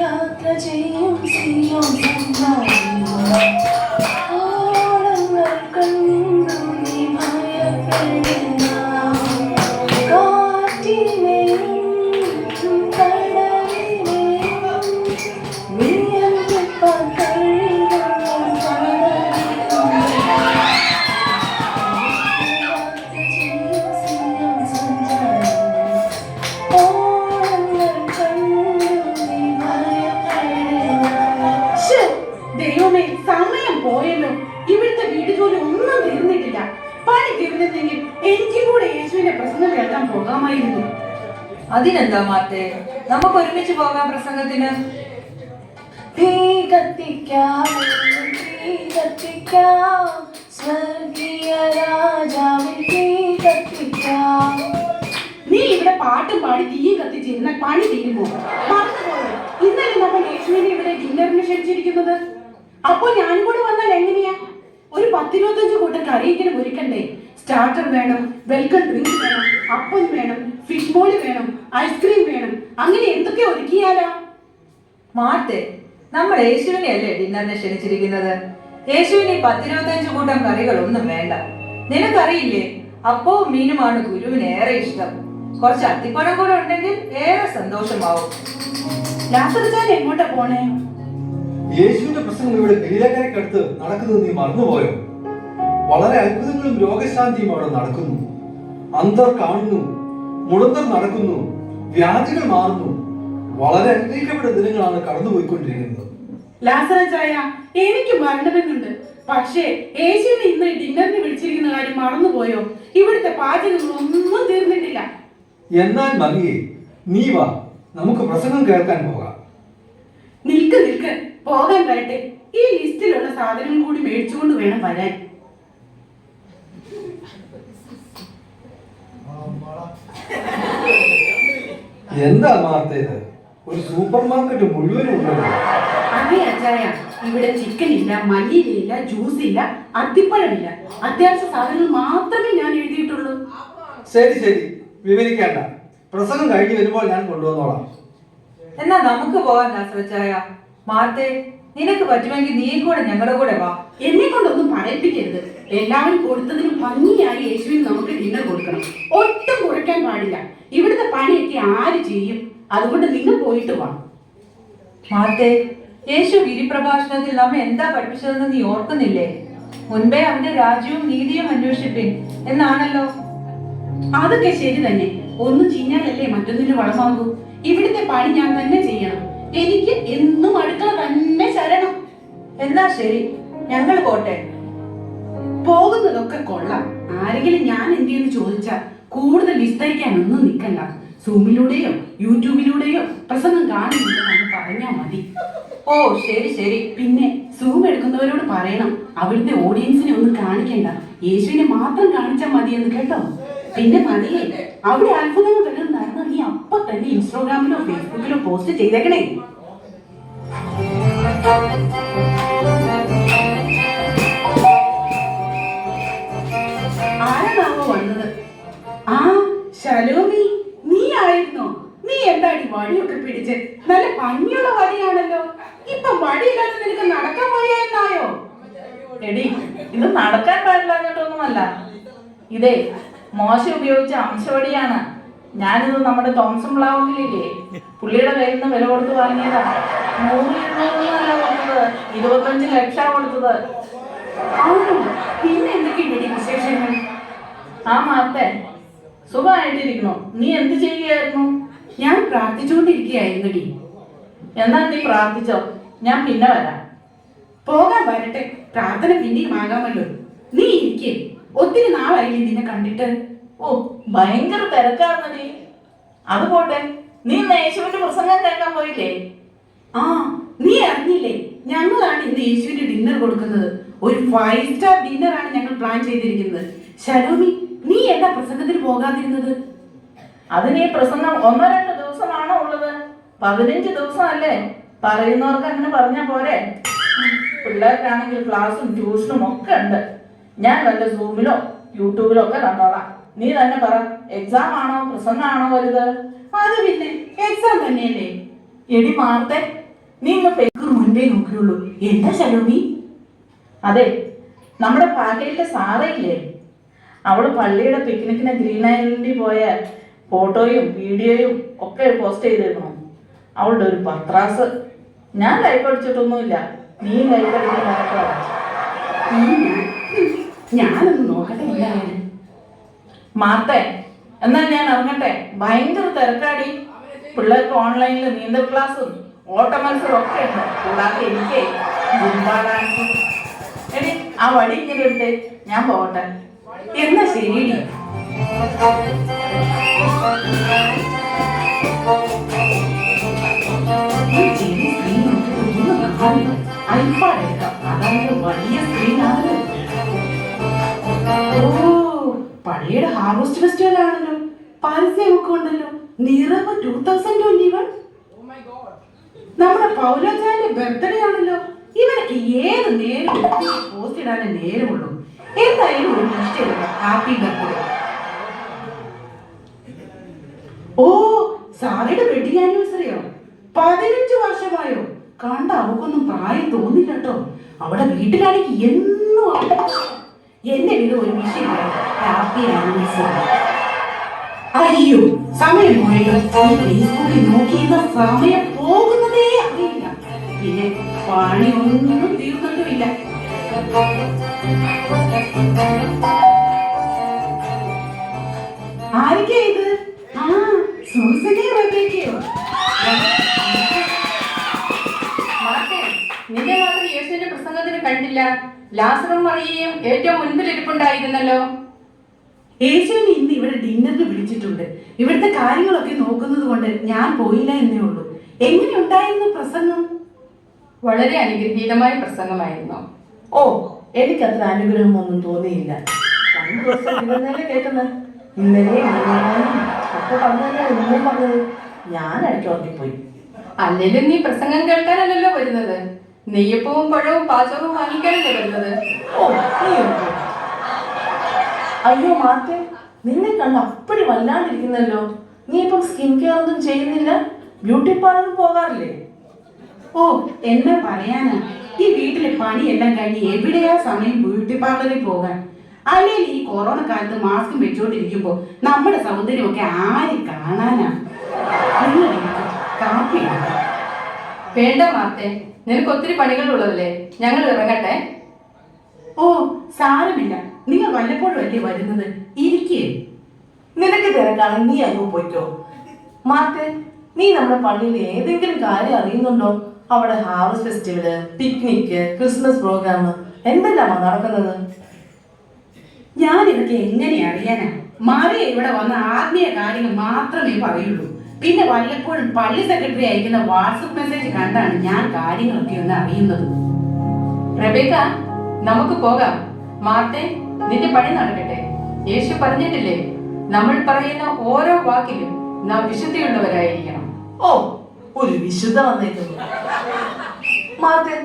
യാത്ര ചെയ്യും സിയോൻ ഓളങ്ങൾ കണ്ടു നീ ഭയപ്പെടേണ്ട കാറ്റിനെയും കടലിനെയും വിയർപ്പാൻ ദൈവമേ, സമയം പോയല്ലോ. ഇവിടുത്തെ വീട് ജോലി ഒന്നും തീർന്നിട്ടില്ല. പണി തീർന്നില്ലെങ്കിൽ എനിക്കും കൂടെ യേശുവിന്റെ പ്രസംഗം കേൾക്കാൻ പോകാമായിരുന്നു. അതിനെന്താ മാറ്റേ, നമുക്ക് ഒരുമിച്ച് പോകാം പ്രസംഗത്തിന്. തീ കത്തിക്കാം, തീ കത്തിക്കാം, സ്വർഗീയ രാജാവിൽ തീ കത്തിക്കാം. നീ ഇവിടെ പാട്ടും പാടി തീയും കത്തിച്ചിരുന്ന പണി തീരുമോ? മറന്നുപോയോ, ഇന്നലെ നമ്മൾ യേശുവിനെ ഇവിടെ ഡിന്നറിന് ക്ഷണിച്ചിരിക്കുന്നത്. അപ്പൊ ഞാനും കൂടെ വന്നാൽ എങ്ങനെയാ? ഒരു 10-25 കൂട്ടം കറിയെങ്കിലും ഒരുക്കണ്ടേ? സ്റ്റാർട്ടർ വേണം, വെൽക്കം ഡ്രിങ്ക്സ് വേണം, അപ്പം വേണം, ഫിഷ് മോളി വേണം, ഐസ്ക്രീം വേണം, അങ്ങനെ എന്തൊക്കെ ഒരുക്കിയാലാ? മാറ്റേ, നമ്മൾ യേശുവിനെ അല്ലേ ഡിന്നറിന് ക്ഷണിച്ചിരിക്കുന്നത്. യേശുവിന് 10-25 കൂട്ടം കറികളൊന്നും വേണ്ട. നിനക്കറിയില്ലേ, അപ്പവും മീനുമാണ് ഗുരുവിന് ഏറെ ഇഷ്ടം. കുറച്ച് അത്തിപ്പഴം കൂടെ ഉണ്ടെങ്കിൽ ഏറെ സന്തോഷമാവും. ലാസറിച്ചാൻ എങ്ങോട്ടാ പോണേ? യേശുവിന്റെ പ്രസംഗം ഇവിടെ ഗലീലക്കരയ്ക്കടുത്ത് നടക്കുന്നത് നീ മറന്നുപോയോ? വളരെ അത്ഭുതങ്ങളും രോഗശാന്തിയും അവിടെ നടക്കുന്നു. അന്ധർ കാണുന്നു, മുടന്തർ നടക്കുന്നു, വ്യാധികൾ മാറുന്നു. വളരെ അനുഗ്രഹിക്കപ്പെട്ട ദിനങ്ങളാണ് കടന്നുപോയിക്കൊണ്ടിരിക്കുന്നത്. ലാസറിച്ചായ, എനിക്ക് മരണമെന്നുണ്ട്. പക്ഷേ യേശുവിനെ ഇന്ന് ഡിന്നറിന് വിളിച്ചിരിക്കുന്ന കാര്യം മറന്നുപോയോ? ഇവിടുത്തെ പാചകങ്ങളൊന്നും തീർന്നിട്ടില്ല. എന്നാൽ മറിയേ, നീ വാ, നമുക്ക് പ്രസംഗം കേൾക്കാൻ പോകാം. നിൽക്ക് നിൽക്ക്, പോകാൻ വരട്ടെ. ഈ ലിസ്റ്റിലുള്ള സാധനങ്ങൾ കൂടി മേടിച്ചുകൊണ്ട് വേണം വരാൻ. എന്താ മാർത്തേത്, ഒരു സൂപ്പർ മാർക്കറ്റ് മുഴുവനും ഉണ്ടല്ലോ. അതെ അച്ചായ, ഇവിടെ ചിക്കൻ ഇല്ല, മല്ലിയില, ജ്യൂസ് ഇല്ല, അത്തിപ്പഴമില്ല. അത്യാവശ്യ സാധനങ്ങൾ മാത്രമേ ഞാൻ എഴുതിയിട്ടുള്ളൂ. ശരി ശരി, വിവരിക്കേണ്ട. പ്രസംഗം കഴിഞ്ഞ് വരുമ്പോൾ ഞാൻ കൊണ്ടുവന്നോളാം. എന്നാ നമുക്ക് പോകാൻ ലാസറിച്ചായ. മാർത്തേ, നിനക്ക് പറ്റുമെങ്കിൽ നീ കൂടെ ഞങ്ങളുടെ കൂടെ വാ. എന്നെ കൊണ്ടൊന്നും പറയിപ്പിക്കരുത്. എല്ലാവരും കൊടുത്തതിന് ഭംഗിയായി യേശുവിന് നമുക്ക് ഡിന്നർ കൊടുക്കണം. ഒട്ടും കുറയ്ക്കാൻ പാടില്ല. ഇവിടുത്തെ പണിയൊക്കെ ആര് ചെയ്യും? അതുകൊണ്ട് നിങ്ങൾ പോയിട്ട് വാ. മാർത്തേ, യേശു ഗിരിപ്രഭാഷണത്തിൽ നമ്മെ എന്താ പഠിപ്പിച്ചതെന്ന് നീ ഓർക്കുന്നില്ലേ? മുൻപേ അവന്റെ രാജ്യവും നീതിയും അന്വേഷിപ്പിൻ എന്നാണല്ലോ. അതൊക്കെ ശരി തന്നെ. ഒന്ന് ചീഞ്ഞാലല്ലേ മറ്റൊന്നിന് വളമാകൂ. ഇവിടുത്തെ പണി ഞാൻ തന്നെ ചെയ്യണം. എനിക്ക് എന്നും അടുക്കള തന്നെ ശരണം. എന്നാ ശരി, ഞങ്ങൾ പോട്ടെ. പോകുന്നതൊക്കെ കൊള്ളാം. ആരെങ്കിലും ഞാൻ എന്തെന്ന് ചോദിച്ചാൽ കൂടുതൽ വിസ്തരിക്കാനൊന്നും നിൽക്കണ്ട. സൂമിലൂടെയോ യൂട്യൂബിലൂടെയോ പ്രസംഗം കാണുന്നുണ്ടെന്ന് പറഞ്ഞാൽ മതി. ഓ ശരി ശരി. പിന്നെ സൂം എടുക്കുന്നവരോട് പറയണം, അവിടുത്തെ ഓഡിയൻസിനെ ഒന്നും കാണിക്കണ്ട, യേശുവിനെ മാത്രം കാണിച്ചാൽ മതിയെന്ന് കേട്ടോ. പിന്നെ മതിയേ, അവിടെ അത്ഭുതങ്ങൾ വല്ലതും നടന്നാൽ നീ അപ്പൊ തന്നെ ഇൻസ്റ്റാഗ്രാമിലോ ഫേസ്ബുക്കിലോ പോസ്റ്റ് ചെയ്തേക്കണേ. ആരാണാവോ വന്നത്? ആ ശലോമി, നീ ആയിരുന്നോ? നീ എന്താടി വടിയൊക്കെ പിടിച്ച്? നല്ല ഭംഗിയുള്ള വടിയാണല്ലോ. ഇപ്പൊ വടിയില്ലാതെ നിനക്ക് നടക്കാൻ പോയെന്നായോ? എടി, ഇത് നടക്കാൻ പാടില്ലാഞ്ഞിട്ടൊന്നുമല്ല. ഇതേ മോശം ഉപയോഗിച്ച അംശവടിയാണ്. ഞാനിത് നമ്മുടെ തോമസം ബ്ലാവുകില്ലേ, പുള്ളിയുടെ കയ്യിൽ നിന്ന് വില കൊടുത്ത് വാങ്ങിയതാ. 100-200 കൊടുത്തത്, 25 ലക്ഷം കൊടുത്തത്. പിന്നെ എന്തൊക്കെയുണ്ട് വിശേഷങ്ങൾ? ആ മാത്തേ, സുഖമായിട്ടിരിക്കുന്നു. നീ എന്ത് ചെയ്യുകയായിരുന്നു? ഞാൻ പ്രാർത്ഥിച്ചുകൊണ്ടിരിക്കുകയായിരുന്നടി. എന്നാ നീ പ്രാർത്ഥിച്ചോ, ഞാൻ പിന്നെ വരാം. പോകാൻ വരട്ടെ, പ്രാർത്ഥന പിന്നെയും ആകാമല്ലോ. നീ ഇരിക്കേ, ഒത്തിരി നാളായില്ലേ നിന്നെ കണ്ടിട്ട്. ഓ, ഭയങ്കര തിരക്കാർന്നടി. അത് പോട്ടെ, നീ യേശുവിന്റെ പ്രസംഗം കേൾക്കാൻ പോയില്ലേ? ആ, നീ അറിഞ്ഞില്ലേ? ഞങ്ങളാണ് ഇന്ന് യേശുവിന് ഡിന്നർ കൊടുക്കുന്നത്. ഒരു 5 സ്റ്റാർ ഡിന്നർ ആണ് ഞങ്ങൾ പ്ലാൻ ചെയ്തിരിക്കുന്നത്. ശലോമി, നീ എന്താ പ്രസംഗത്തിന് പോകാതിരുന്നത്? അതിന് ഈ പ്രസംഗം 1-2 ദിവസമാണോ ഉള്ളത്? 15 ദിവസം അല്ലേ? പറയുന്നവർക്ക് അങ്ങനെ പറഞ്ഞാ പോരെ? പിള്ളേർക്കാണെങ്കിൽ ക്ലാസ്സും ട്യൂഷനും ഒക്കെ ഉണ്ട്. ഞാൻ വല്ല സൂമിലോ യൂട്യൂബിലോ ഒക്കെ കണ്ടോളാം. നീ തന്നെ പറ, എക്സാം ആണോ പ്രസംഗമാണോ വലുത്? അത് പിന്നെ എക്സാം തന്നെയല്ലേ. എടി മാർത്തെ, നീ ഇന്ന് പേക്ക് മുൻപേ നോക്കിയുള്ളൂ. എന്താ ശലോമി? അതെ, നമ്മുടെ ഭാഗ്യയിലെ സാറയില്ലേ, അവള് പള്ളിയുടെ പിക്നിക്കിന് ഗ്രീൻ ഐലൻഡിൽ പോയ ഫോട്ടോയും വീഡിയോയും ഒക്കെ പോസ്റ്റ് ചെയ്തിരുന്നു. അവളുടെ ഒരു പത്രാസ്. ഞാൻ ലൈക്ക് അടിച്ചിട്ടൊന്നുമില്ല, നീ ലൈക്ക് അടിക്കാൻ. ഞാനൊന്ന് നോക്കട്ടെ എല്ലാവരും. മാർത്തെ, എന്നാൽ ഞാൻ ഇറങ്ങട്ടെ. ഭയങ്കര തിരക്കാടി. പിള്ളേർക്ക് ഓൺലൈനിൽ നീന്തൽ ക്ലാസ്സും ഓട്ട മത്സരം ഒക്കെ ഉണ്ട്. കൂടാതെ എനിക്ക് ജുംബ ഡാൻസും. എടി, ആ വടി ഇങ്ങനെ എടുത്തേ, ഞാൻ പോകട്ടെ. എന്നാ ശരി. ഐപാഡ് എടുക്കാം, അതായത് വലിയ സ്ക്രീനാണ്. ഓ, പള്ളിയുടെ ഹാർവസ്റ്റ് ഫെസ്റ്റിവൽ ആണല്ലോ, പരസ്യമൊക്കെ ഉണ്ടല്ലോ. നിറവ് 2021. നമ്മുടെ പൗലോചാന്റെ ബർത്ത്ഡേ ആണല്ലോ. ഇവനൊക്കെ ഏത് നേരം പോസ്റ്റ് ഇടാനേ നേരമുള്ളൂ. എന്തായാലും ഒരു നിശ്ചയം. Happy birthday. ഓ, സാറിയുടെ വെഡിങ് ആനിവേഴ്സറിയോ? 15 വർഷമായോ? കണ്ട അവക്കൊന്നും പ്രായം തോന്നില്ല കേട്ടോ. അവിടെ വീട്ടിലാണെങ്കിൽ എന്നും എന്നെ വീട് ഒരു വിഷയമില്ല. Happy anniversary. അയ്യോ, സമയം പോയല്ലോ. ഫേസ്ബുക്കിൽ നോക്കിയിരുന്ന സമയം പോകുന്നതേ അറിയില്ല. പിന്നെ പണിയൊന്നും തീർന്നിട്ടുമില്ല. ആരൊക്കെയാ ഇത്? ആ, സൂസനെ റബേക്കയോ? നിന്നെ മാത്രം യേശുവിന്റെ പ്രസംഗത്തിന് കണ്ടില്ല. ലാസറും മറിയയും ഏറ്റവും മുൻപിൽ ഇരിപ്പുണ്ടായിരുന്നല്ലോ. യേശുവിനെ ഇന്ന് ഇവിടെ ഡിന്നറിന് വിളിച്ചിട്ടുണ്ട്. ഇവിടുത്തെ കാര്യങ്ങളൊക്കെ നോക്കുന്നത് കൊണ്ട് ഞാൻ പോയില്ല എന്നേ ഉള്ളൂ. എങ്ങനെയുണ്ടായിരുന്നു പ്രസംഗം? വളരെ അനുഗ്രഹീതമായ പ്രസംഗമായിരുന്നു. ഓ, എനിക്കത്ര അനുഗ്രഹമൊന്നും തോന്നിയില്ല. 2 ദിവസം ഇരുന്നല്ലേ കേൾക്കുന്നത്. ഇന്നലെ അപ്പൊ പറഞ്ഞല്ലേ ഇന്നും പറഞ്ഞത്. ഞാൻ ഇടയ്ക്ക് ഉറങ്ങിപ്പോയി. അല്ലെങ്കിലും നീ പ്രസംഗം കേൾക്കാനല്ലല്ലോ വരുന്നത്. നെയ്യപ്പവും പഴവും പാചകവും വാങ്ങിക്കാനല്ലേ വരുന്നത്. ഓ, അയ്യോ മാർത്തെ, നിന്നെ കണ്ട് അപ്പടി വല്ലാണ്ടിരിക്കുന്നല്ലോ. നീ ഇപ്പം സ്കിൻ കെയർ ഒന്നും ചെയ്യുന്നില്ല? ബ്യൂട്ടി പാർലറിൽ പോകാറില്ലേ? ഓ, എന്നാ പറയാനാ, ഈ വീട്ടിലെ പണിയെല്ലാം കഴിഞ്ഞ് എവിടെയാ സമയം ബ്യൂട്ടി പാർലറിൽ പോകാൻ? അല്ലെങ്കിൽ ഈ കൊറോണ കാലത്ത് മാസ്കും വെച്ചോണ്ടിരിക്കുമ്പോ നമ്മുടെ സൗന്ദര്യമൊക്കെ ആര് കാണാനാ? കാപ്പി വേണ്ട മാർത്തെ, നിനക്ക് ഒത്തിരി പണികളുള്ളതല്ലേ. ഞങ്ങൾ ഇറങ്ങട്ടെ. ഓ, സാരമില്ല, നിങ്ങൾ വല്ലപ്പോഴും അല്ലേ വരുന്നത്. ഇരിക്കേ. നിനക്ക് തിരക്കാണ്, നീ അങ്ങ് പോയിക്കോ. മാർത്തെ, നീ നമ്മുടെ പള്ളിയിൽ ഏതെങ്കിലും കാര്യം അറിയുന്നുണ്ടോ? അവിടെ harvest festival, picnic, Christmas programme എന്തെല്ലാമാ നടക്കുന്നത്? ഞാൻ ഇതൊക്കെ എങ്ങനെ അറിയാനാ? മറിയ ഇവിടെ വന്ന ആത്മീയ കാര്യങ്ങൾ മാത്രമേ പറയുള്ളൂ. പിന്നെ വല്ലപ്പോഴും പള്ളി സെക്രട്ടറി അയക്കുന്ന വാട്സപ്പ് മെസ്സേജ് കണ്ടാണ് ഞാൻ കാര്യങ്ങളൊക്കെ ഒന്ന് അറിയുന്നത്. റബേക്ക, നമുക്ക് പോകാം. മാർത്തെ, നിന്റെ പണി നടക്കട്ടെ. യേശു പറഞ്ഞിട്ടില്ലേ, നമ്മൾ പറയുന്ന ഓരോ വാക്കിലും നാം വിശുദ്ധിയുള്ളവരായിരിക്കണം. ഓ, ഒരു വിശുദ്ധ വന്നേക്കുന്നു. മാർത്തെ,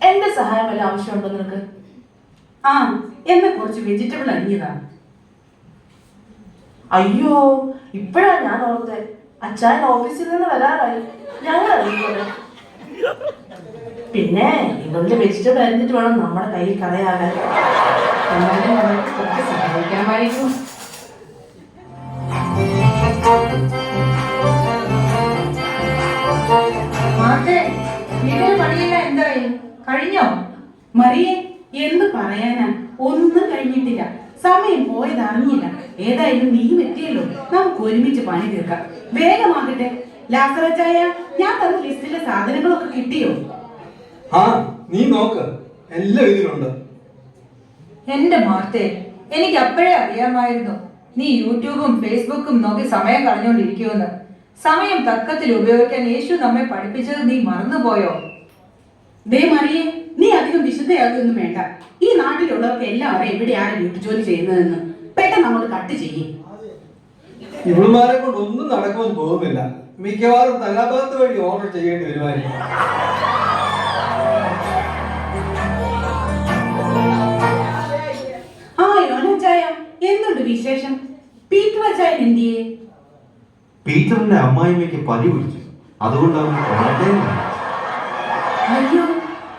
എന്റെ സഹായം വല്ല ആവശ്യമുണ്ടോ നിനക്ക്? ആ, എന്നെ കുറച്ച് വെജിറ്റബിൾ അരിഞ്ഞതാ. അയ്യോ, ഇപ്പോഴാ ഞാൻ ഓർത്തെ. അച്ഛൻ ഓഫീസിൽ നിന്ന് വരാറായി. ഞങ്ങൾ അറിയിക്കോട്ടെ. പിന്നെ ഇവളുടെ വെജിറ്റബിൾ അരിഞ്ഞിട്ട് വേണം നമ്മുടെ കയ്യിൽ കടയാകാൻ. എന്നാലും നമ്മൾക്ക് കുറച്ച് സഹായിക്കാമായിരുന്നു. മാർത്തെ, വീട്ടിലെ പണിയെല്ലാം എന്തായി? കഴിഞ്ഞോ? മറിയെ, എന്ത് പറയാനാ, ഒന്നും കഴിഞ്ഞിട്ടില്ല. സമയം പോയത് അറിഞ്ഞില്ല. ഏതായാലും നീ എത്തിയല്ലോ, നമുക്ക് ഒരുമിച്ച് പണി തീർക്കാം. വേഗമാകട്ടെ. ലാസറച്ചായ, ഞാൻ തന്ന ലിസ്റ്റിലെ സാധനങ്ങളൊക്കെ കിട്ടിയോ? ആ, നീ നോക്ക്, എല്ലാം ഇതിലുണ്ട്. എന്റെ മാർത്തെ, എനിക്ക് അപ്പോഴേ അറിയാമായിരുന്നു നീ യൂട്യൂബും ഫേസ്ബുക്കും നോക്കി സമയം കളഞ്ഞുകൊണ്ടിരിക്കുമെന്ന്. സമയം തക്കത്തിൽ ഉപയോഗിക്കാൻ യേശു നമ്മെ പഠിപ്പിച്ചത് നീ മറന്നുപോയോ? ദേ മറിയെ, നീ അധികം വിശുദ്ധയാകൊന്നും വേണ്ട. ഈ നാട്ടിലുള്ളവർക്ക് എല്ലാം അറിയാം എവിടെയാണ് വീട്ടു ജോലി ചെയ്യുന്നതെന്ന്. പെട്ടെന്ന് അങ്ങോട്ട് കട്ട് ചെയ്യും. ഇവളുമാരെ കൊണ്ട് ഒന്നും നടക്കുമെന്ന് തോന്നുന്നില്ല. മിക്കവാറും തലഭാഗത്ത് വഴി ഓർഡർ ചെയ്യേണ്ടി വരുമായിരിക്കും. ആ യോനച്ചായ, എന്തുണ്ട് വിശേഷം? പീറ്റർ അച്ചായൻ എന്തിയേ? പീറ്ററിന്റെ അമ്മായിമ്മയ്ക്ക് പനി പിടിച്ചു. അതുകൊണ്ട് അവൻ ക്വാറന്റൈനിൽ. അയ്യോ,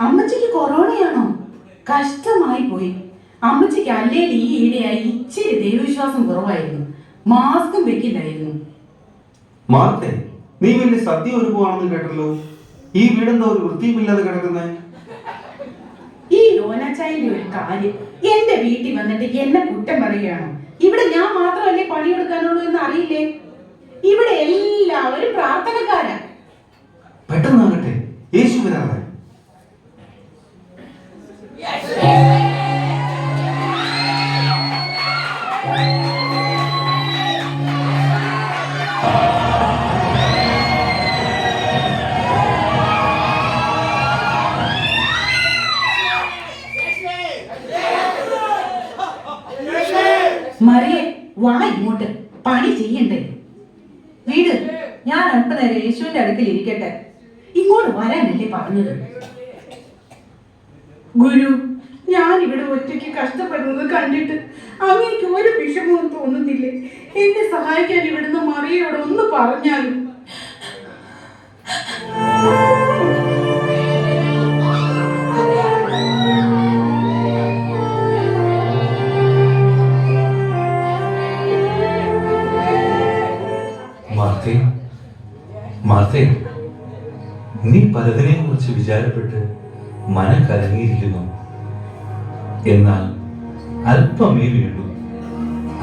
അമ്മച്ചിക്ക് കൊറോണയാണോ? കഷ്ടമായി പോയി. അമ്മച്ചിക്ക് അല്ലേൽ ഈ ഈടെയായി ഇച്ചിരി ദൈവവിശ്വാസം കുറവായിരുന്നു. മാസ്കും വെക്കില്ലായിരുന്നു. മാർത്തേ, നീ വലിയ സദ്യ ഒരുക്കുവാണെന്ന് കേട്ടല്ലോ. ഈ വീടെന്താ ഒരു വൃത്തിയുമില്ലാതെ കിടക്കുന്നേ? ഈ ലോനാച്ചായന്റെ ഒരു കാര്യം, എന്റെ വീട്ടിൽ വന്നിട്ട് എന്നെ കുറ്റം പറയുകയാണോ? ഇവിടെ ഞാൻ മാത്രമല്ലേ പണിയെടുക്കാനുള്ളൂ എന്ന് അറിയില്ലേ? ഇവിടെ എല്ലാവരും പ്രാർത്ഥനക്കാരാ. പെട്ടെന്നാകട്ടെ, യേശു വരാതെ. മറിയെ, വാ ഇങ്ങോട്ട്, പണി ചെയ്യണ്ടേ? വീട്, ഞാൻ അല്പനേരം യേശുവിന്റെ അടുക്കൽ ഇരിക്കട്ടെ. ഇങ്ങോട്ട് വരാനല്ലേ പറഞ്ഞത്? ഗുരു, ഞാൻ ഇവിടെ ഒറ്റയ്ക്ക് കഷ്ടപ്പെടുന്നത് കണ്ടിട്ട് അങ്ങേക്ക് ഒരു വിഷമവും തോന്നുന്നില്ലേ? എന്നെ സഹായിക്കാൻ ഇവിടുന്ന് മറിയോട് ഒന്ന് പറഞ്ഞാലും. മാർത്തേ, നീ പലതിനെ കുറിച്ച് വിചാരപ്പെട്ട് മനം കലങ്ങിയിരിക്കുന്നു. എന്നാൽ അല്പമേ വേണ്ടൂ.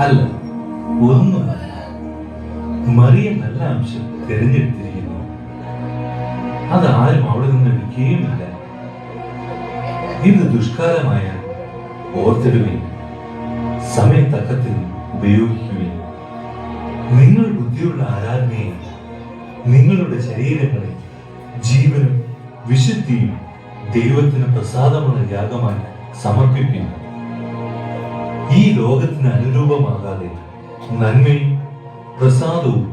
അല്ല, ഒന്നുമല്ല. മറിയ നല്ല അംശം തിരഞ്ഞെടുത്തിരിക്കുന്നു. അതാരും അവിടെ നിന്ന് എടുക്കുകയുമില്ല. ഇത് ദുഷ്കാലമായ ഓർത്തിടുകയും സമയത്തക്കത്തിൽ ഉപയോഗിക്കുകയും നിങ്ങൾ ബുദ്ധിയുള്ള ആരാധനയെ, നിങ്ങളുടെ ശരീരങ്ങളെ ജീവനും വിശുദ്ധിയും ദൈവത്തിന് പ്രസാദമുള്ള യാഗമായി സമർപ്പിക്കുന്നു. ഈ ലോകത്തിന് അനുരൂപമാകാതെ നന്മയും പ്രസാദവും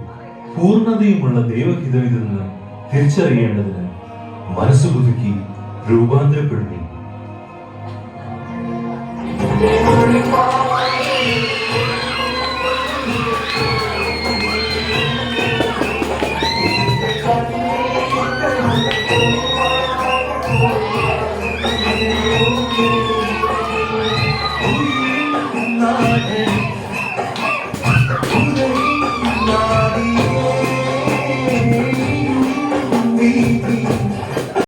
പൂർണ്ണതയുമുള്ള ദൈവഹിതമിതെന്ന് തിരിച്ചറിയേണ്ടതിന് മനസ്സ് പുതുക്കി രൂപാന്തരപ്പെടുന്നു.